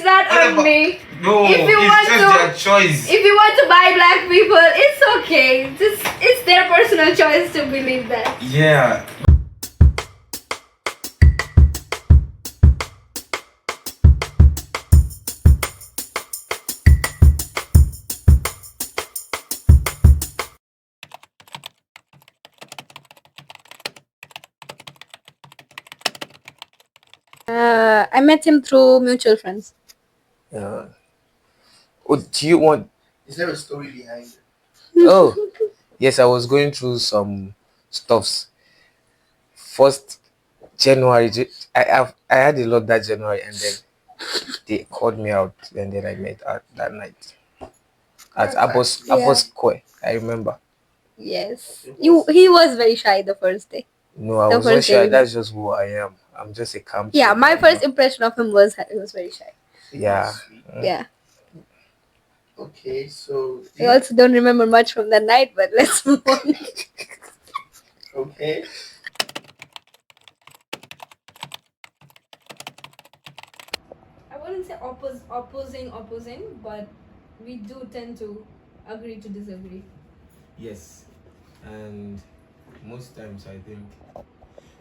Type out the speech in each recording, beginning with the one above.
not What on about me. no? If you It's want just to, their choice. if you want to buy black people, it's okay. It's their personal choice to believe that. Yeah. I met him through mutual friends. Uh, do you want? Is there a story behind it? Oh, yes. I was going through some stuffs. First January, I had a lot that January, and then they called me out, and then I met at that night at Abos Square. I remember. Yes. He was very shy the first day. No, I The was not first day shy. we met. That's just who I am. I'm just a calm Yeah, chill my guy. first impression of him was he was very shy. Yeah. Sweet. Yeah. Okay, so I also don't remember much from that night, but let's move on. okay. I wouldn't say opposing, but we do tend to agree to disagree. Yes, and most times I think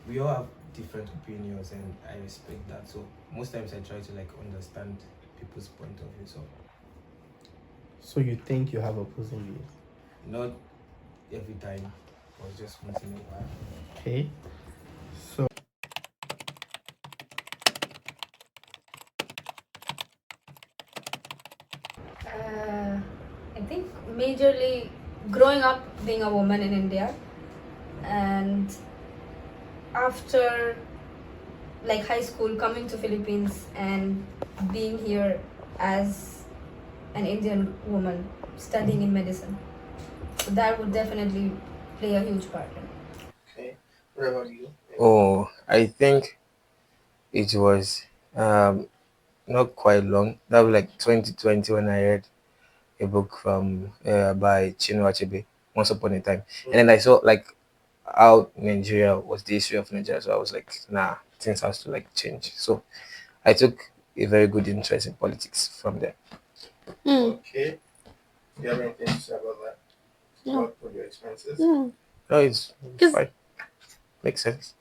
we all have different opinions, and I respect that. So most times I try to like understand people's point of view. So you think you have opposing views? Not every time, but just once in a while. Okay. So I think majorly growing up being a woman in India, and after like high school coming to Philippines and being here as an Indian woman studying in medicine. So that would definitely play a huge part in it. okay. What about you? Oh, I think it was not quite long. That was like 2020 when I read a book from by Chinua Achebe, Once Upon a Time, and then I saw like how Nigeria was the history of Nigeria. So I was like, nah, things has to like change. So I took a very good interest in politics from there. Okay. Do you have anything to say about that? No. About your expenses? No. No, it's fine. Makes sense.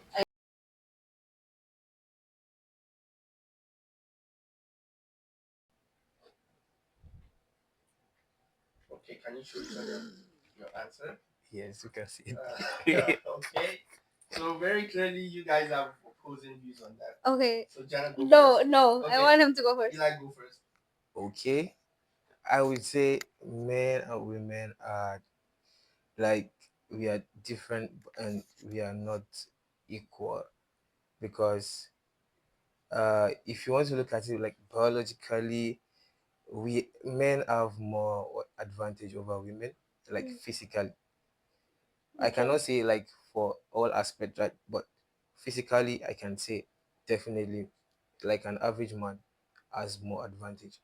Okay, can you show each other your answer? Yes, you can see it. Okay. So very clearly you guys have opposing views on that. Okay. So Jana, go No, first. no. Okay. I want him to go first. Eli, go first. Okay, I would say men and women are like we are different and we are not equal because if you want to look at it like biologically, we men have more advantage over women, like physically. I cannot say like for all aspects, right? But physically, I can say definitely like an average man has more advantage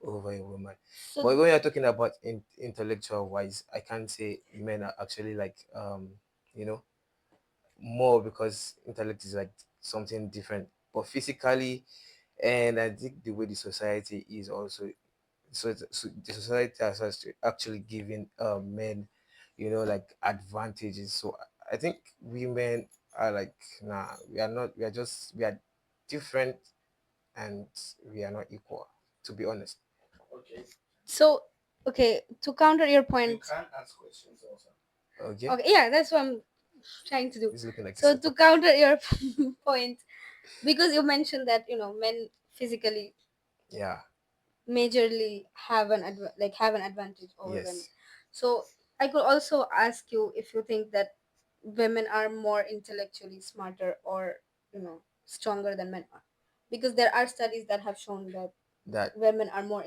over a woman. But when you're talking about intellectual wise, I can't say men are actually like you know more because intellect is like something different. But physically, and I think the way the society is also so the society has actually given men like advantages. So I think women are like nah, we are not, we are different and we are not equal, to be honest. Okay. So, okay, to counter your point. You can ask questions also. Okay, Okay, yeah, that's what I'm trying to do. it's looking like So to counter your point, because you mentioned that men physically yeah, majorly have have an advantage over women. yes, So I could also ask you if you think that women are more intellectually smarter or stronger than men are, because there are studies that have shown that that women are more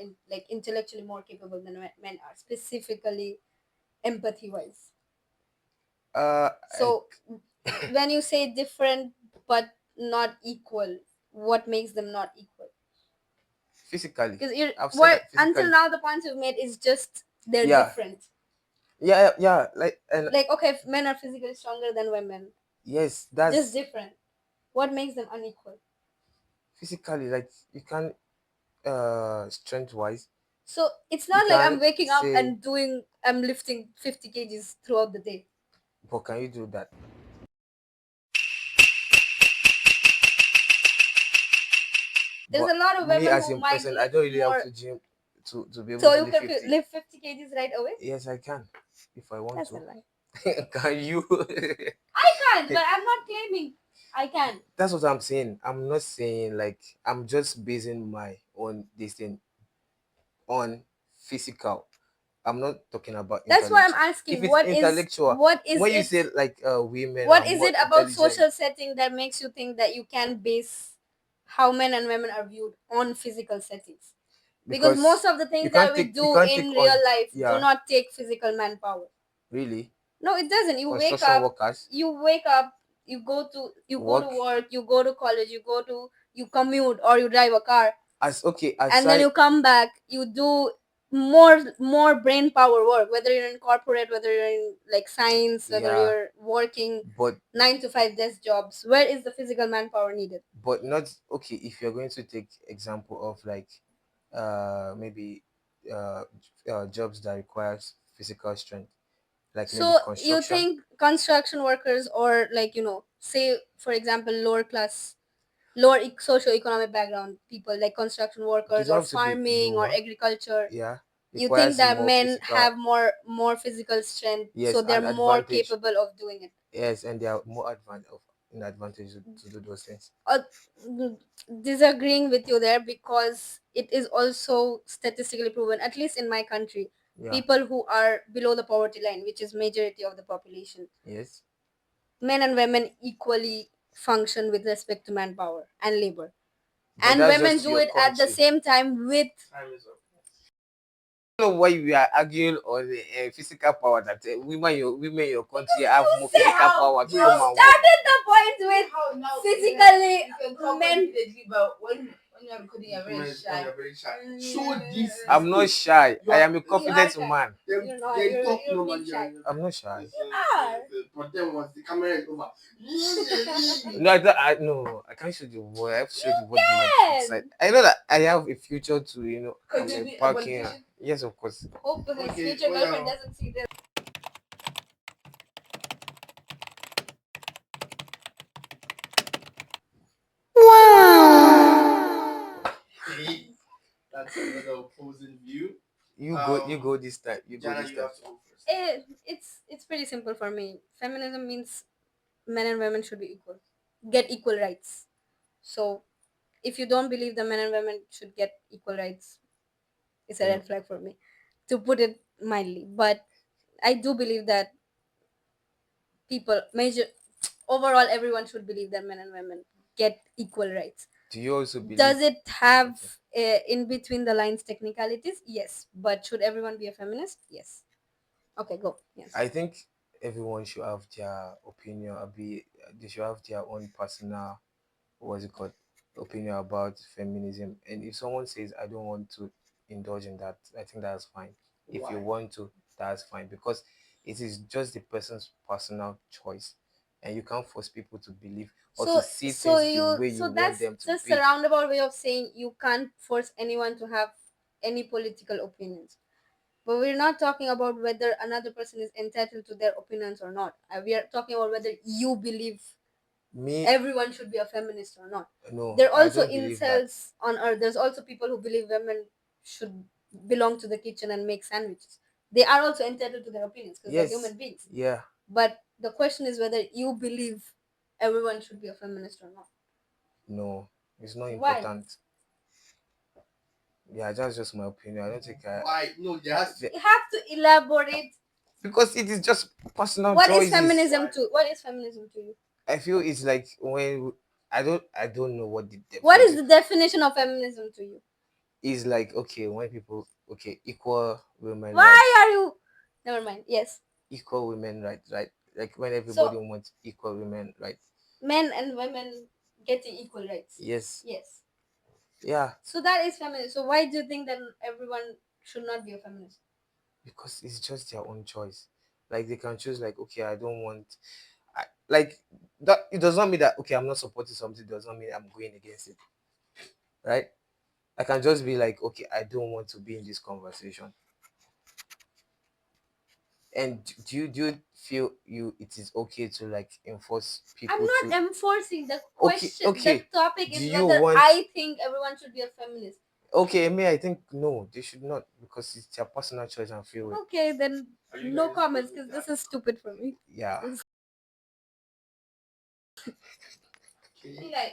intellectually more capable than men are, specifically empathy wise. I, So when you say different but not equal, what makes them not equal? physically, Because you're I've said what that until physically. now the points you've made is just they're Yeah, different. yeah, like, and Like, okay, if men are physically stronger than women, yes, just that's different. What makes them unequal? physically, like you can strength wise, So it's you not like I'm can waking up say, and I'm lifting 50 kgs throughout the day. but can you do that? There's But a lot of me women as who a might person, I lift don't really have more. to gym to be able So to you lift can 50. lift 50 kgs right away? Yes, I can if I want That's a to. lie. Can you? I can't, but I'm not claiming I can. That's what I'm saying. I'm not saying like, I'm just basing my own this thing on physical. I'm not talking about That's why I'm intellectual. If asking it's intellectual, what is when you it say like women are what is more it about intelligent, social setting that makes you think that you can base how men and women are viewed on physical settings? Because because most of the things that we you do can't in take real on, life do yeah, not take physical manpower. really, No, it doesn't. construction workers You wake up, you go to work work, you go to college, you commute or you drive a car, as, okay, and then aside, you come back, you do more brain power work, whether you're in corporate, whether you're in like science, whether yeah, you're working but 9 to 5 desk jobs. Where is the physical manpower needed? not okay. If you're going to take example of like maybe uh, jobs that requires physical strength, like maybe So you construction. think construction workers, or like say for example lower socio-economic background people like construction Okay, you workers don't or have to be farming or lower, agriculture, yeah, you think requires that more men physical, have more physical strength, so yes, they're an more advantage, capable of doing it? yes, and they are more advantage to do those things. uh, Disagreeing with you there, because it is also statistically proven, at least in my country, Yeah, people who are below the poverty line, which is majority of the population, yes, men and women equally function with respect to manpower and labor, but and that's women just do your it at the country. same time with. Time is up. I don't know why we are arguing on physical power, that women in your country have You more say physical how power to you come and work. started the point with How now physically you can talk men. confidently, but when you're recording, you're very When shy. you're very shy. Show this. I'm not shy. You I are- am a you confident shy. man. You're not. Then You're talk you're normally. being shy. I'm not shy. are. But then once the camera is over, No, no, I can't show the boy. I have to show the body my can. side. I know that I have a future to, Could I'm you a be a parking. politician? Yes, of course. Hope his Okay, future well, girlfriend doesn't see this. okay, that's another opposing view. You go this time. You go Jana, this you time. have to go first. It's pretty simple for me. Feminism means men and women should be equal, get equal rights. So if you don't believe the men and women should get equal rights, it's a Mm. red flag for me, to put it mildly. But I do believe that people major overall everyone should believe that men and women get equal rights. Do you also believe? Does it have Okay. in between the lines technicalities? Yes. But should everyone be a feminist? Yes. Okay, go. Yes. I think everyone should have their opinion. They should have their own personal, what's it called, opinion about feminism. And if someone says, I don't want to indulge in that, I think that's fine. If you Why? want to, that's fine, because it is just the person's personal choice, and you can't force people to believe or to see things the way you want that's them to just a be. roundabout way of saying you can't force anyone to have any political opinions. But we're not talking about whether another person is entitled to their opinions or not. We are talking about whether you believe Me, everyone should be a feminist or not. no, There are I also don't believe that. incels on earth. There's also people who believe women should belong to the kitchen and make sandwiches. They are also entitled to their opinions because they're Yes, human beings. yeah, But the question is whether you believe everyone should be a feminist or not. no, it's not Why? important. Yeah, that's just my opinion. I don't think Why? No, there has to. You have to elaborate. because it is just personal What is choices. feminism to? What is feminism to you? I feel it's like when I don't know what the What is definition the definition of feminism to you? is. Like, okay, when people, okay, equal women Why rights, are you? Never mind. Yes. equal women rights, right? Like when everybody So wants equal women rights. men and women getting equal rights. Yes, Yes. yeah, So that is feminist. So why do you think that everyone should not be a feminist? because it's just their own choice. Like they can choose, like, okay, I don't want, like that. It does not mean that, okay, I'm not supporting something. Does not mean I'm going against it, right? I can just be like, okay, I don't want to be in this conversation. And do you feel it is okay to like enforce people I'm not to enforcing the okay question. okay The topic do is you whether want I think everyone should be a feminist. okay me I think no, they should not, because it's their personal choice and free will. Okay, then Are you no guys comments good with because that? this is stupid for me. Yeah. See, Okay. like,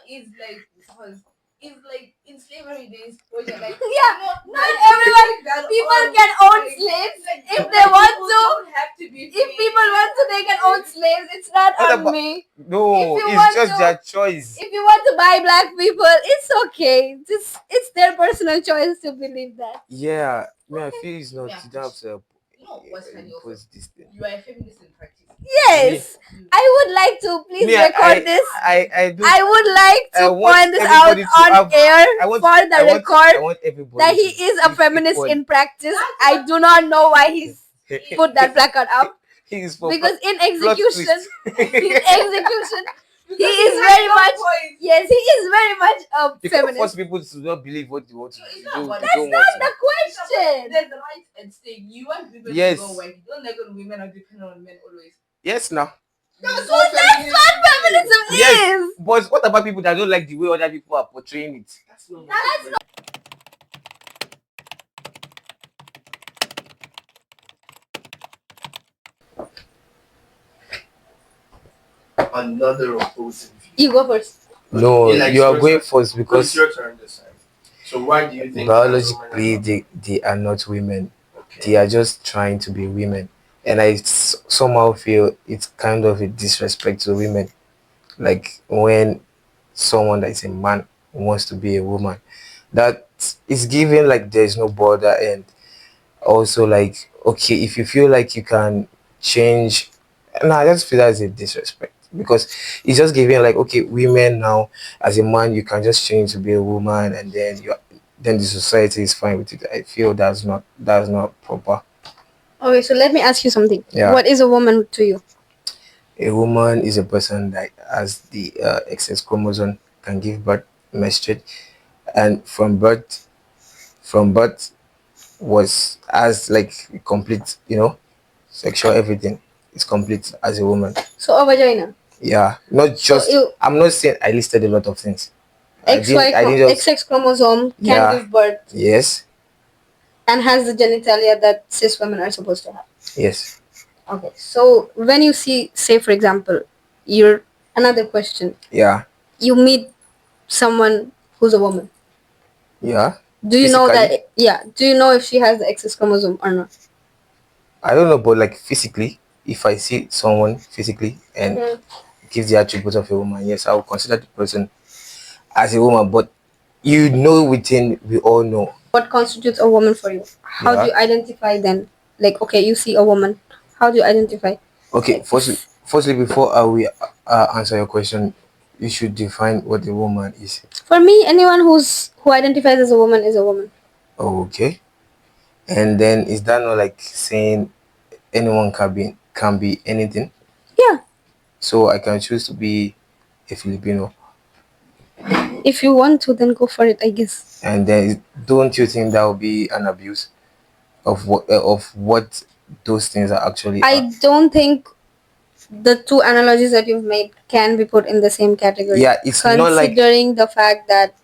it's like, because it's like in slavery days when you're like, Yeah, not not everyone. People can own slaves if they want to. Don't have to be. If people want to, they can own slaves. It's not What on about me. no, If you it's want just to- their choice. If you want to buy black people, it's okay. Just it's their personal choice to believe that. Yeah, me I feel it's not, Yeah. you don't have to You know what's funny also? impose this thing. You are a feminist in practice. Yes, I would like to please Me, record this. I do. I would like I to want point this out everybody to on have- air I want for the I record want everybody that he to is a live feminist equally. in practice. I do not know why he's put that placard up He is for because in plot execution, twist. in execution, he is very much. Yes, he is very much a You can't force feminist. people to not believe what they want to No, it's do. not They about don't that. want That's to. the question. There's the right at stake. You want women Yes. to go work. You don't like when women are dependent on men always. Yes, now. That's So that's what feminism Yes. is. But what about people that don't like the way other people are portraying it? That's not. That's not. Another opposing view. You go first. No, Eli, you are it's going your first turn. No, because it's your turn this time. So why do you think biologically they are not women. They are just trying to be women. And I somehow feel it's kind of a disrespect to women. Like when someone that is a man wants to be a woman, that is given like there's no border. And also like, okay, if you feel like you can change, no, I just feel that's a disrespect, because it's just giving like, okay, women now, as a man you can just change to be a woman, and then the society is fine with it. I feel that's not proper. Okay, so let me ask you something. Yeah. What is a woman to you? A woman is a person that has the excess chromosome, can give birth, menstruate, and from birth was as like complete, sexual everything is complete as a woman. So a vagina. Yeah, not So just. you I'm not saying I listed a lot of things. I didn't just. XX chromosome can Yeah. give birth Yes. and has the genitalia that cis women are supposed to have. Yes. Okay, so when you see, say for example, you're another question. Yeah. You meet someone who's a woman. Yeah. Do you know Physically? that? Yeah. Do you know if she has the XX chromosome or not? I don't know, but like physically, if I see someone physically and gives the attributes of a woman, yes, I will consider the person as a woman. But within, we all know. What constitutes a woman for you? How do Yeah. you identify then? Like, okay, you see a woman. How do you identify? Okay, Like, firstly, before we answer your question, you should define what a woman is. for me, anyone who identifies as a woman is a woman. Okay. And then is that not like saying anyone can be anything? Yeah. So I can choose to be a Filipino. If you want to, then go for it, I guess. And then don't you think that would be an abuse of what those things are actually? I don't think the two analogies that you've made can be put in the same category. Yeah, it's not like. Considering the fact that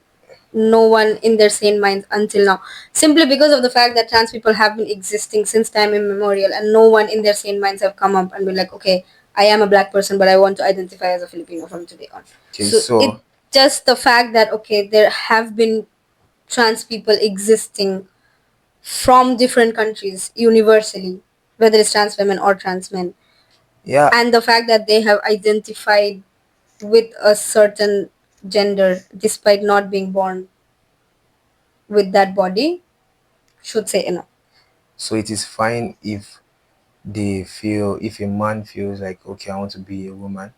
no one in their sane minds until now, simply because of the fact that trans people have been existing since time immemorial, and no one in their sane minds have come up and been like, okay, I am a black person, but I want to identify as a Filipino from today on. Okay, So so it just the fact that okay, there have been trans people existing from different countries universally, whether it's trans women or trans men, yeah, and the fact that they have identified with a certain gender despite not being born with that body should say enough. so it is fine if if a man feels like, okay, I want to be a woman,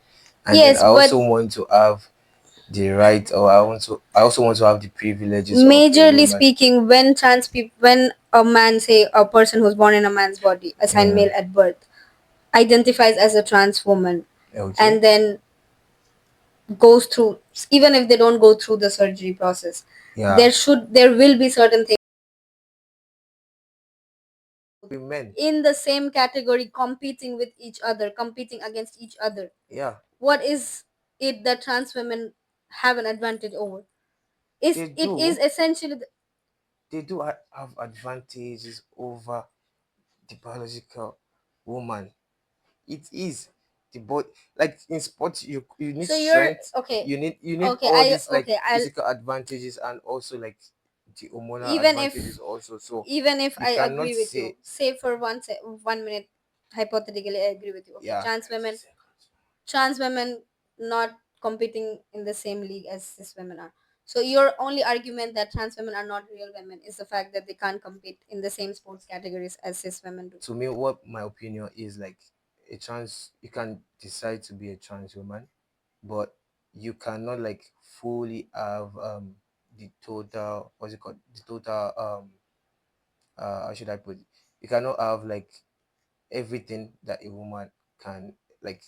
and Yes, then I also but want to have the right, or I also want to have the privileges of a majorly woman. speaking, when trans people, when a man, say a person who's born in a man's body, assigned male at birth, identifies as a trans woman, Okay. and then goes through, even if they don't go through the surgery process, Yeah, there will be certain things we men. in the same category, competing with each other, competing against each other. Yeah, What is it that trans women have an advantage over? Is they it is do. essentially They do have advantages over the biological woman. It is the body, like in sports, you need so you're strength, okay. you need Okay, all I these like okay, I'll physical advantages and also like the hormonal even advantages if also. So even if you I cannot agree with you, say, say for 1 minute, hypothetically I agree with you. Okay, yeah, trans women not competing in the same league as cis women are. So your only argument that trans women are not real women is the fact that they can't compete in the same sports categories as cis women do. to me what my opinion is, like a trans, you can decide to be a trans woman, but you cannot like fully have the total, what's it called, the total how should I put it, you cannot have like everything that a woman can, like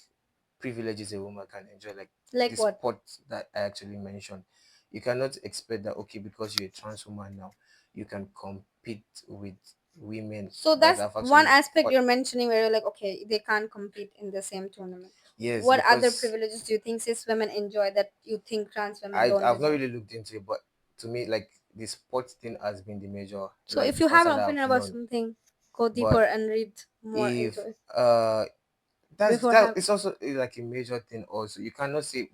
privileges a woman can enjoy, like the Like what? sport that I actually mentioned. You cannot expect that, okay, because you're a trans woman now, you can compete with women So that that's have one actually aspect fought. you're mentioning where you're like, okay, they can't compete in the same tournament. Yes, What other because privileges do you think cis women enjoy that you think trans women don't I've not deserve? really looked into it, but to me, like the sports thing has been the major So like if you have an concern that opinion I've about known. something, go deeper But and read more into if it before that have. it's also like a major thing also, you cannot say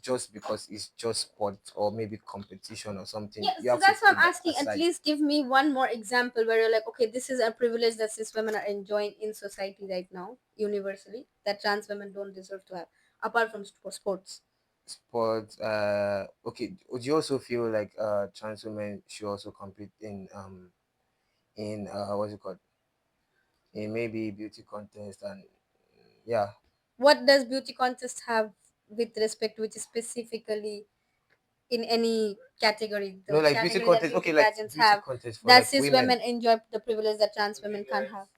just because it's just sport or maybe competition or something, Yeah, you so have to that's what put I'm that asking. At aside. least give me one more example where you're like, okay, this is a privilege that cis women are enjoying in society right now, universally, that trans women don't deserve to have, apart from sports. Sport, okay, would you also feel like trans women should also compete in what's it called, in maybe beauty contest and yeah. What does beauty contest have with respect, which is specifically in any category, No, the like beauty category that contest, beauty okay, like pageants beauty have, contest for that like cis women. women enjoy the privilege that trans women Okay, can't guys, have?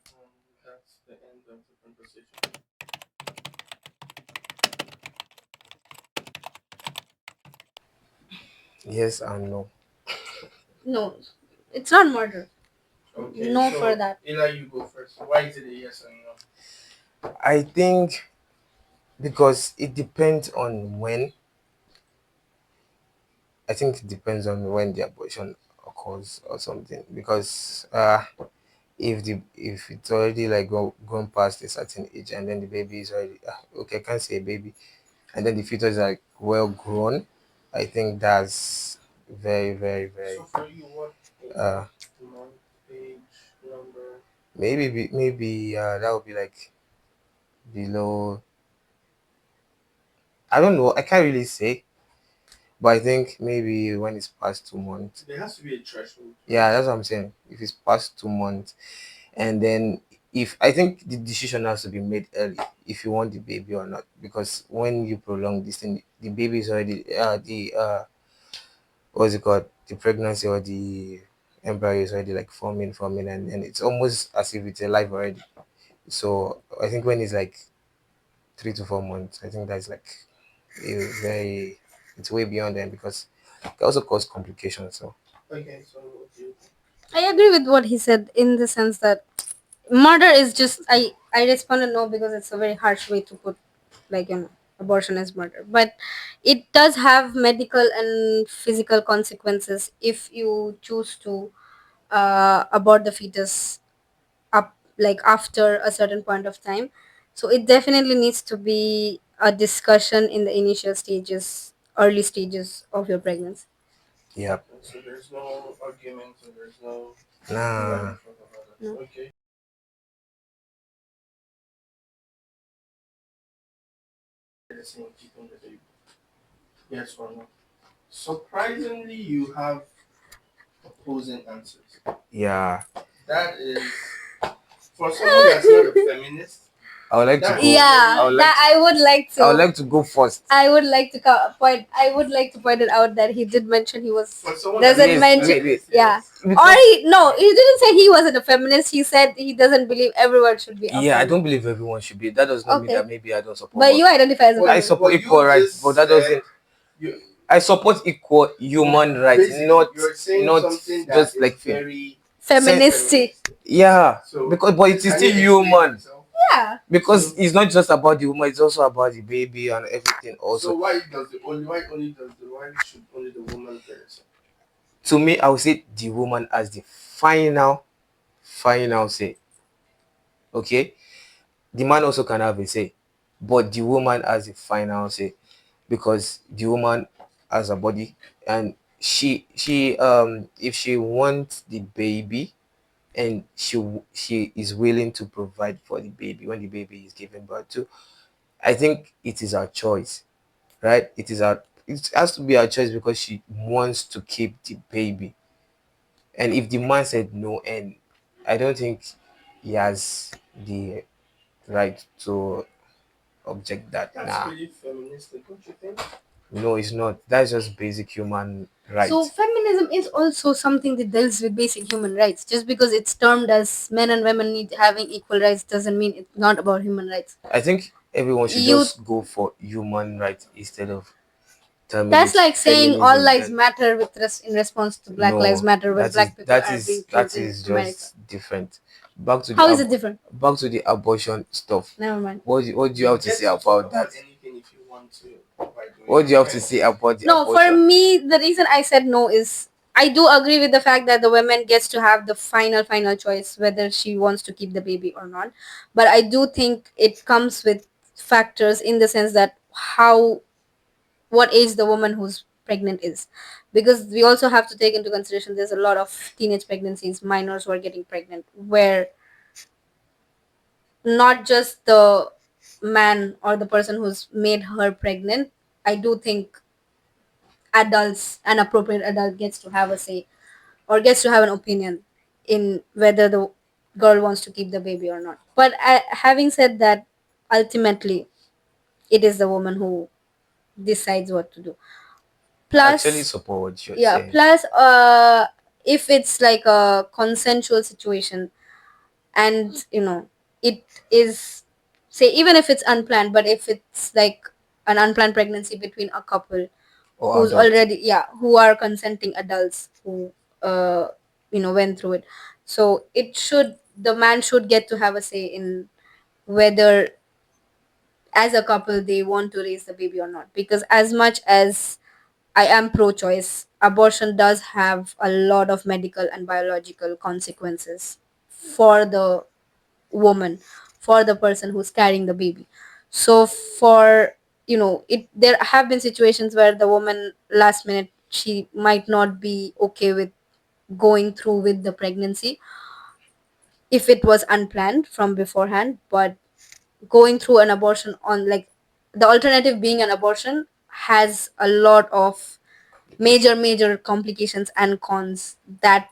that's the end of the conversation. Yes and no. No, it's not murder. Okay, No for so that. Eli, you go first. Why is it a yes and no? I think because it depends on when, I think it depends on when the abortion occurs or something. Because if it's already like gone past a certain age and then the baby is already okay, I can't say a baby, and then the fetus is like well grown, I think that's very very very So for you, what uh month, age, number? maybe that would be like below, I don't know, I can't really say, but I think maybe when it's past 2 months. There has to be a threshold. Yeah, that's what I'm saying. If it's past 2 months, and then if I think the decision has to be made early if you want the baby or not, because when you prolong this thing, the baby is already the what's it called, the pregnancy or the embryo is already like forming, and then it's almost as if it's alive already. So I think when it's like 3 to 4 months, I think that's like a very, it's way beyond them because it can also cause complications. So Okay, so what do you think? I agree with what he said in the sense that murder is just, I responded no because it's a very harsh way to put, like, abortion is murder, but it does have medical and physical consequences if you choose to abort the fetus up, like, after a certain point of time. So it definitely needs to be a discussion in the initial stages, early stages of your pregnancy. yeah, Okay, so there's no argument, so there's no back nah. and forth about that. No. Okay. The same keeping the baby. Yes or no? Surprisingly, you have opposing answers. Yeah, That is for someone that's not a feminist. I would like to That's go. Yeah, I would like that to, I would like I would to. like to go first. I would like to point. I would like to point it out that he did mention he was for someone doesn't that Yes, mention. wait, wait. Yeah, or Because he didn't say he wasn't a feminist. He said he doesn't believe everyone should be a yeah, I feminist. don't believe everyone should be. That does not mean Okay, that maybe I don't support. but you identify as a But- I feminist. support but you equal rights, just but that said doesn't. you I support equal human rights, basically not you're saying not something that just is like very Feministy. yeah. So Because but it is can still you explain human. yourself? Yeah. Because So- it's not just about the woman; it's also about the baby and everything. Also, So why should only the woman get it? to me, I would say the woman has the final say. Okay, the man also can have a say, but the woman has the final say because the woman has a body and she if she wants the baby and she is willing to provide for the baby when the baby is given birth to, I think it is her choice, right? It has to be her choice because she wants to keep the baby. And if the man said no, and I don't think he has the right to object that. That's Nah, really feministic, don't you think? no, it's not. That's just basic human right. So feminism is also something that deals with basic human rights. Just because it's termed as men and women need having equal rights doesn't mean it's not about human rights. I think everyone should You just go for human rights instead of terming That's it like saying all feminism. lives matter with in response to Black Lives No, Matter when black people are being killed that in is America. just different. Back to How is it different? back to the abortion stuff. Never mind. What do you have to Get say talk about that? anything if you want to. By the way. What do you have to say about the No, for abortion? me, the reason I said no is I do agree with the fact that the woman gets to have the final choice whether she wants to keep the baby or not. But I do think it comes with factors in the sense that what age the woman who's pregnant is, because we also have to take into consideration there's a lot of teenage pregnancies, minors who are getting pregnant, where not just the man or the person who's made her pregnant. I do think an appropriate adult gets to have a say or gets to have an opinion in whether the girl wants to keep the baby or not. But having said that, ultimately it is the woman who decides what to do. I actually Plus, support what you're yeah, saying. plus if it's like a consensual situation, and it is, say, even if it's unplanned, but if it's like an unplanned pregnancy between a couple Or who's adult. already, yeah, who are consenting adults who uh went through it, so the man should get to have a say in whether as a couple they want to raise the baby or not, because as much as I am pro choice, abortion does have a lot of medical and biological consequences for the woman, for the person who's carrying the baby. So for it, there have been situations where the woman last minute she might not be okay with going through with the pregnancy if it was unplanned from beforehand, but going through an abortion on, like, the alternative being an abortion has a lot of major complications and cons that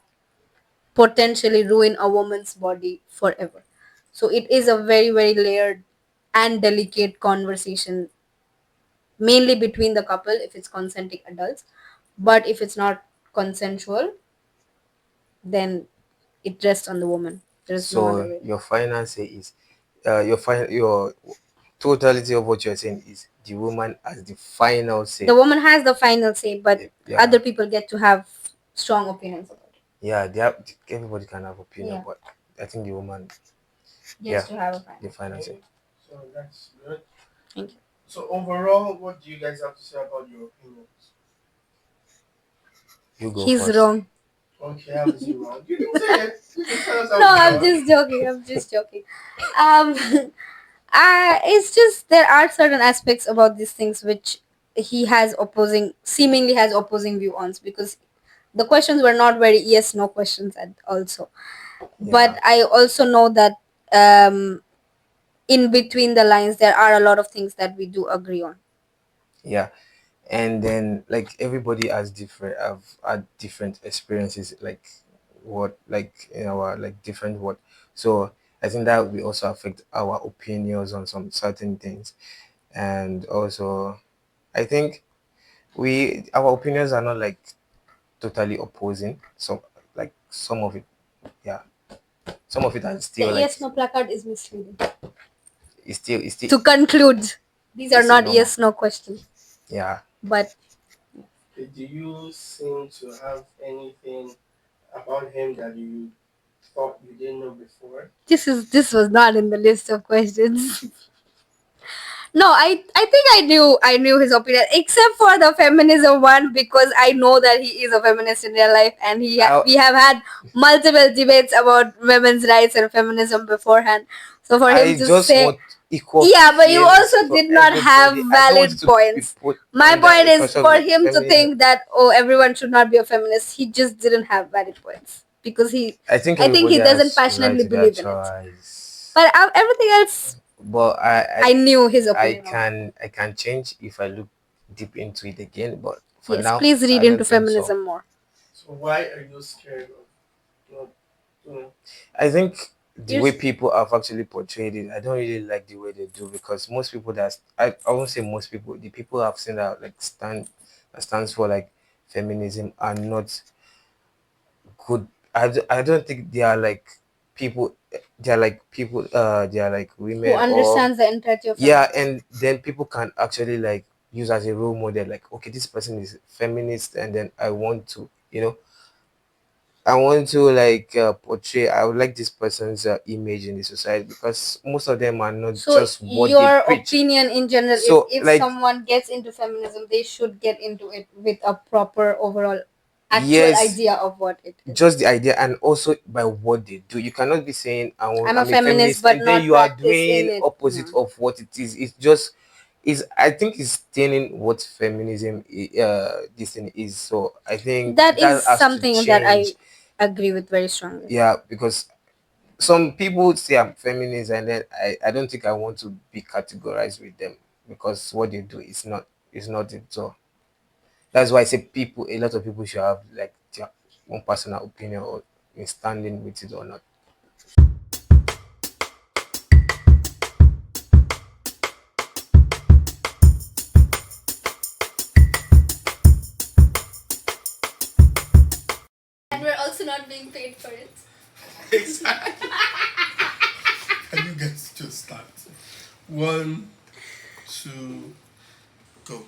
potentially ruin a woman's body forever. So it is a very layered and delicate conversation, mainly between the couple if it's consenting adults. But if it's not consensual, then it rests on the woman. There's no other So way. your final say is your totality of what you're saying is the woman has the final say. The woman has the final say, but Yeah. other people get to have strong opinions about it. Yeah, everybody can have opinion, Yeah. but I think the woman Gets to have a final. the final say. So that's good. Thank you. So overall, what do you guys have to say about your opinions? You go He's first. wrong. Okay, how is he wrong? You can say it. You can tell us how No, he's I'm wrong. just joking. I'm just joking. Um, it's just there are certain aspects about these things which he has seemingly has opposing view on, because the questions were not very yes no questions also. But Yeah. I also know that um, in between the lines there are a lot of things that we do agree on. Yeah. And then like everybody has different have had different experiences, like what like in our like different what. So I think that will also affect our opinions on some certain things. And also, I think our opinions are not like totally opposing. So like some of it, yeah, some of it are The still like yes no placard is misleading. it's still To conclude, these are it's still not normal. yes no questions, Yeah. but Do you seem to have anything about him that you thought you didn't know before? this was not in the list of questions. No, I think I knew his opinion, except for the feminism one, because I know that he is a feminist in real life, and I we have had multiple debates about women's rights and feminism beforehand. So for him I to just say, want equal yeah, but you fairness also for did not have everybody. I don't want valid it to be points. put My under point a is question of for like him to feminism. think that, oh, everyone should not be a feminist. He just didn't have valid points because I think I think he everybody doesn't has right passionately to their believe in it. choice. But everything else, But I knew his I opinion on. can change if I look deep into it again. But for Yes, now, please read I into don't think so. feminism more. So why are you scared of not, you know? I think the You're way people have actually portrayed it, I don't really like the way they do, because most people I won't say most people, the people I've seen that like that stands for like feminism are not good. I don't think they are like people. They are like people. They are like who women, or understands the entirety of yeah, feminism. and then people can actually like use as a role model. Like, okay, this person is feminist, and then I want to like portray. I would like this person's image in the society, because most of them are not So just what they your preach. opinion in general is, So if like, someone gets into feminism, they should get into it with a proper overall actual yes, idea of what it is. just the idea, and also by what they do. You cannot be saying I'm a I'm a feminist feminist but and then not you are practice in doing it. opposite No. of what it is. It's just is I think it's staining what feminism this thing is. So I think That that is has to something that I change. agree with very strongly. Yeah, because some people say I'm feminist, and then I don't think I want to be categorized with them, because what they do is not it. So that's why I say a lot of people should have like their own personal opinion, or in standing with it or not. And we're also not being paid for it. Exactly. And you guys just start. 1, 2, go.